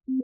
Hello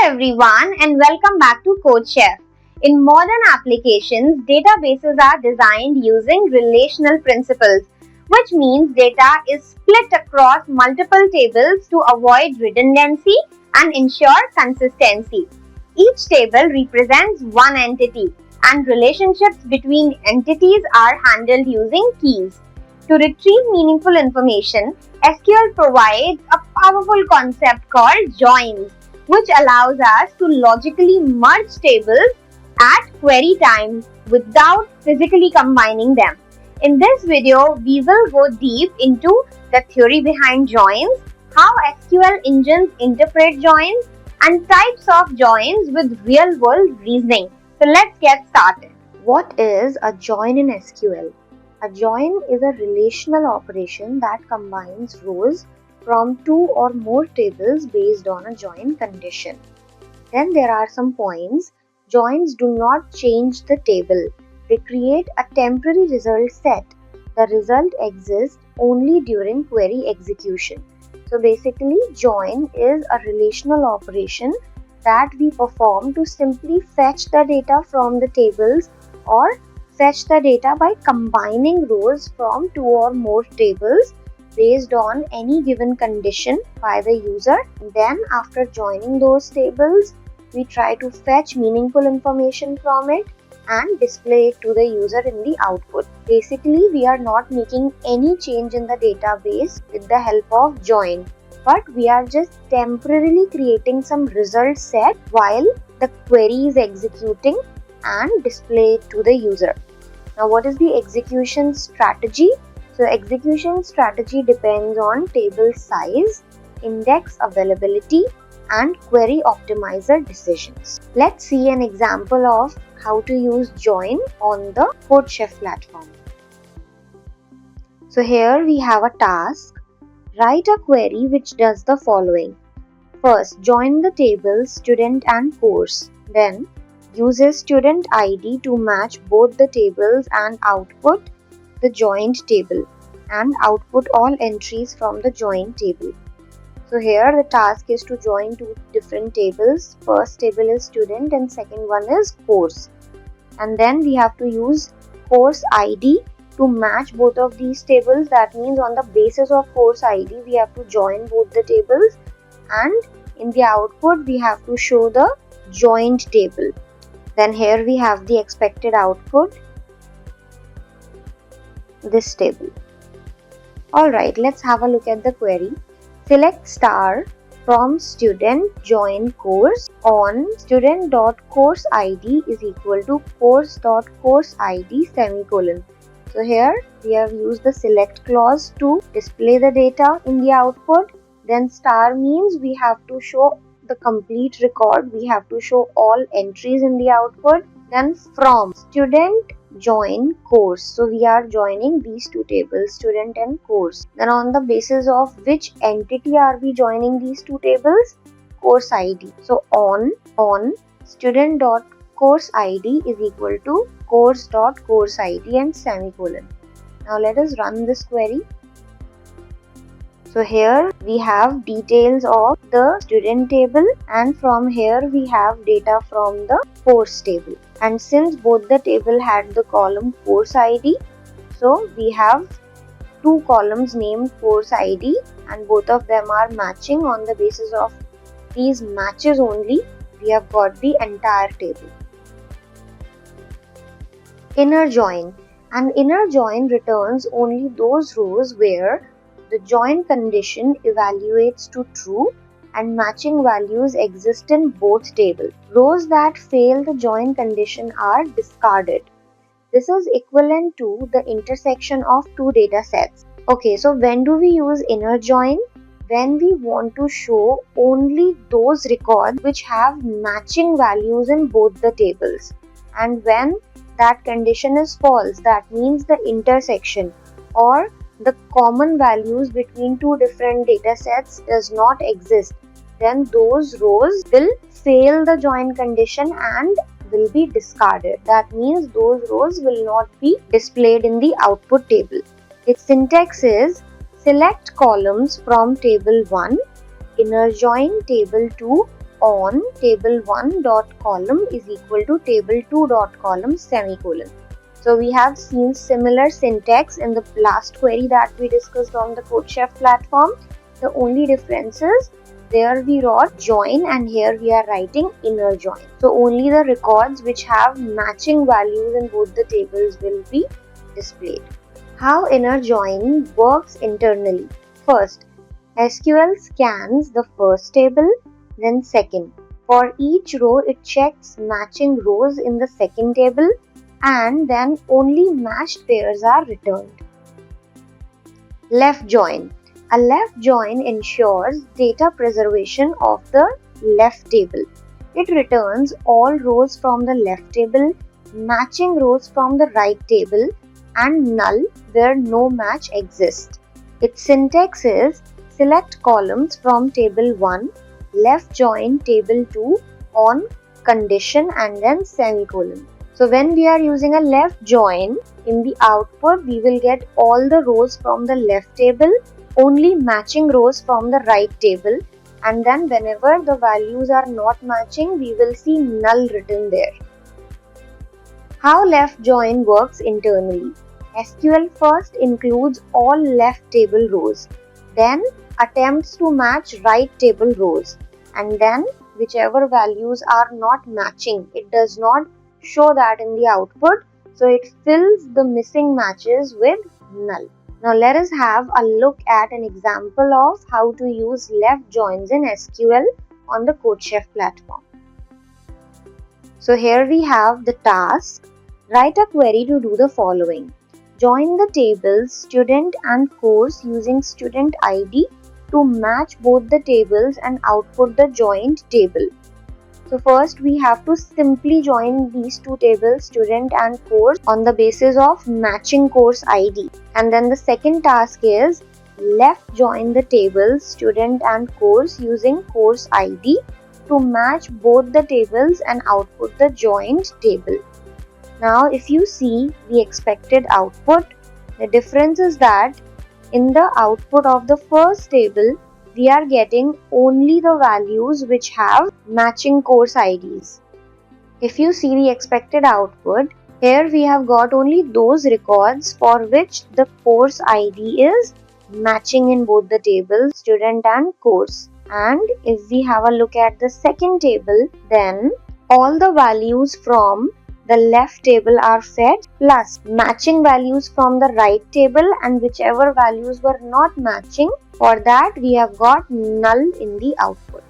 everyone and welcome back to CodeChef. In modern applications, databases are designed using relational principles, which means data is split across multiple tables to avoid redundancy and ensure consistency. Each table represents one entity, and relationships between entities are handled using keys. To retrieve meaningful information, SQL provides a powerful concept called joins, which allows us to logically merge tables at query time without physically combining them. In this video, we will go deep into the theory behind joins, how SQL engines interpret joins, and types of joins with real-world reasoning. So let's get started. What is a join in SQL? A join is a relational operation that combines rows from two or more tables based on a join condition. Then there are some points. Joins do not change the table. They create a temporary result set. The result exists only during query execution. So basically, join is a relational operation that we perform to simply fetch the data from the tables or fetch the data by combining rows from two or more tables based on any given condition by the user. Then after joining those tables, we try to fetch meaningful information from it and display it to the user in the output. Basically, we are not making any change in the database with the help of join, but we are just temporarily creating some result set while the query is executing and display it to the user. Now, what is the execution strategy? So execution strategy depends on table size, index availability, and query optimizer decisions. Let's see an example of how to use join on the CodeChef platform. So here we have a task. Write a query which does the following. First, join the tables student and course. Then, uses student ID to match both the tables and output the joined table and output all entries from the joined table. So here the task is to join two different tables. First table is student and second one is course. And then we have to use course ID to match both of these tables. That means on the basis of course ID we have to join both the tables, and in the output we have to show the joined table. Then here we have the expected output, this table. Alright, let's have a look at the query. Select star from student join course on student.courseid is equal to course.courseid semicolon. So here we have used the select clause to display the data in the output. Then star means we have to show the complete record. We have to show all entries in the output. Then from student join course. So we are joining these two tables, student and course. Then on the basis of which entity are we joining these two tables? Course ID. So on student.course ID is equal to course.course ID and semicolon. Now let us run this query. So here we have details of the student table, and from here we have data from the course table. And since both the table had the column course ID, so we have two columns named course ID, and both of them are matching. On the basis of these matches only, we have got the entire table. Inner join. An inner join returns only those rows where the join condition evaluates to true and matching values exist in both tables. Rows that fail the join condition are discarded. This is equivalent to the intersection of two data sets. Okay, so when do we use inner join? When we want to show only those records which have matching values in both the tables. And when that condition is false, that means the intersection or the common values between two different data sets does not exist, then those rows will fail the join condition and will be discarded. That means those rows will not be displayed in the output table. Its syntax is select columns from table 1, inner join table 2 on table 1 dot column is equal to table 2 dot column semicolon. So we have seen similar syntax in the last query that we discussed on the CodeChef platform. The only difference is there we wrote join and here we are writing inner join. So only the records which have matching values in both the tables will be displayed. How inner join works internally. First, SQL scans the first table, then second. For each row, it checks matching rows in the second table and then only matched pairs are returned. Left join. A left join ensures data preservation of the left table. It returns all rows from the left table, matching rows from the right table, and null where no match exists. Its syntax is select columns from table 1, left join table 2 on condition and then semicolon. So when we are using a left join, in the output we will get all the rows from the left table, only matching rows from the right table, and then whenever the values are not matching, we will see null written there. How left join works internally. SQL first includes all left table rows, then attempts to match right table rows, and then whichever values are not matching, it does not show that in the output, so it fills the missing matches with null. Now let us have a look at an example of how to use left joins in SQL on the CodeChef platform. So here we have the task. Write a query to do the following. Join the tables student and course using student ID to match both the tables and output the joined table. So first we have to simply join these two tables, student and course, on the basis of matching course ID. And then the second task is left join the tables, student and course using course ID to match both the tables and output the joined table. Now if you see the expected output, the difference is that in the output of the first table, we are getting only the values which have matching course IDs. If you see the expected output, here we have got only those records for which the course ID is matching in both the tables, student and course. And if we have a look at the second table, then all the values from the left table are fed plus matching values from the right table, and whichever values were not matching, for that we have got null in the output.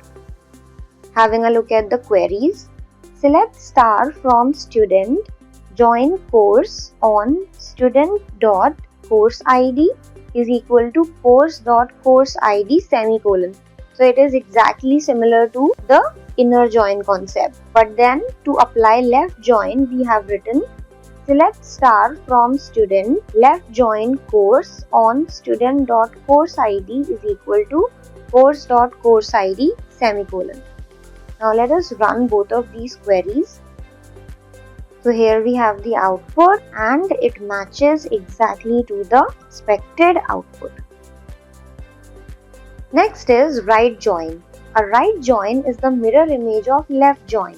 Having a look at the queries, select star from student, join course on student.course ID is equal to course.course ID semicolon. So it is exactly similar to the inner join concept. But then to apply left join, we have written select star from student, left join course on student.course ID is equal to course.course ID semicolon. Now let us run both of these queries. So here we have the output and it matches exactly to the expected output. Next is right join. A right join is the mirror image of left join.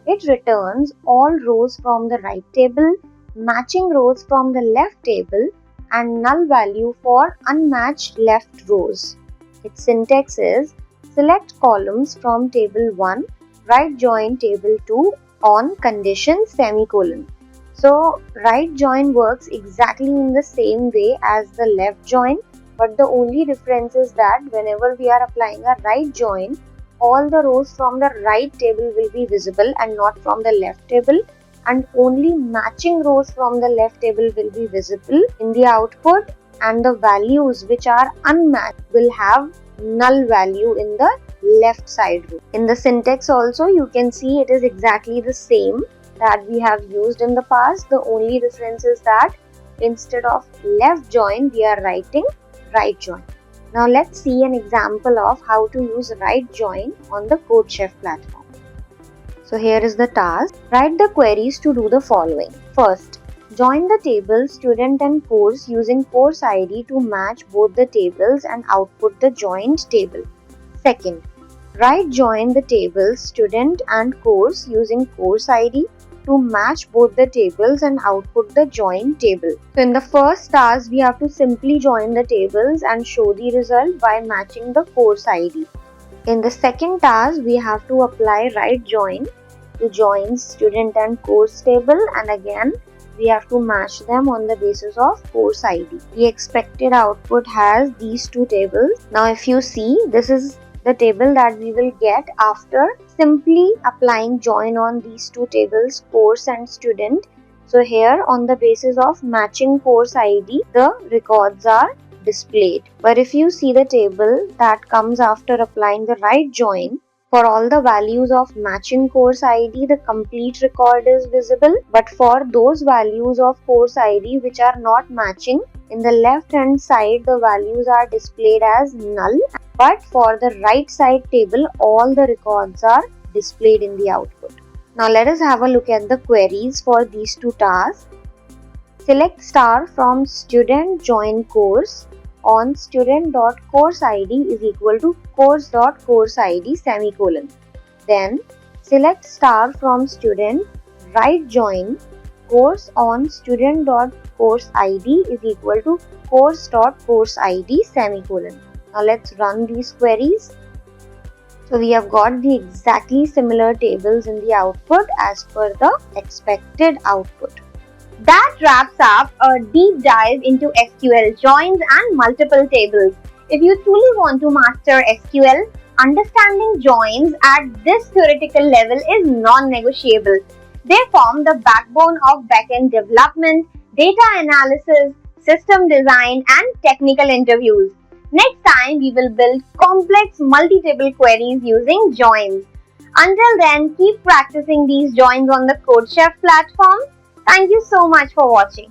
It returns all rows from the right table, matching rows from the left table, and null value for unmatched left rows. Its syntax is select columns from table 1, right join table 2 on condition semicolon. So right join works exactly in the same way as the left join, but the only difference is that whenever we are applying a right join, all the rows from the right table will be visible and not from the left table, and only matching rows from the left table will be visible in the output, and the values which are unmatched will have null value in the left side row. In the syntax also you can see it is exactly the same that we have used in the past. The only difference is that instead of left join we are writing right join. Now let's see an example of how to use right join on the CodeChef platform. So here is the task. Write the queries to do the following. First, Join the table student and course using course ID to match both the tables and output the joined table. Second, write join the tables student and course using course ID to match both the tables and output the joined table. So in the first task, we have to simply join the tables and show the result by matching the course ID. In the second task, we have to apply write join to join student and course table, and again we have to match them on the basis of course ID. The expected output has these two tables. Now if you see, this is the table that we will get after simply applying join on these two tables, course and student. So here on the basis of matching course ID, the records are displayed. But if you see the table that comes after applying the right join, for all the values of matching course ID, the complete record is visible. But for those values of course ID which are not matching, in the left hand side the values are displayed as null. But for the right side table, all the records are displayed in the output. Now let us have a look at the queries for these two tasks. Select star from student join course on student.course_id is equal to course.course_id semicolon. Then select star from student write join course on student.course_id is equal to course.course_id semicolon. Now let's run these queries. So we have got the exactly similar tables in the output as per the expected output. That wraps up a deep dive into SQL joins and multiple tables. If you truly want to master SQL, understanding joins at this theoretical level is non-negotiable. They form the backbone of backend development, data analysis, system design, and technical interviews. Next time, we will build complex multi-table queries using joins. Until then, keep practicing these joins on the CodeChef platform. Thank you so much for watching.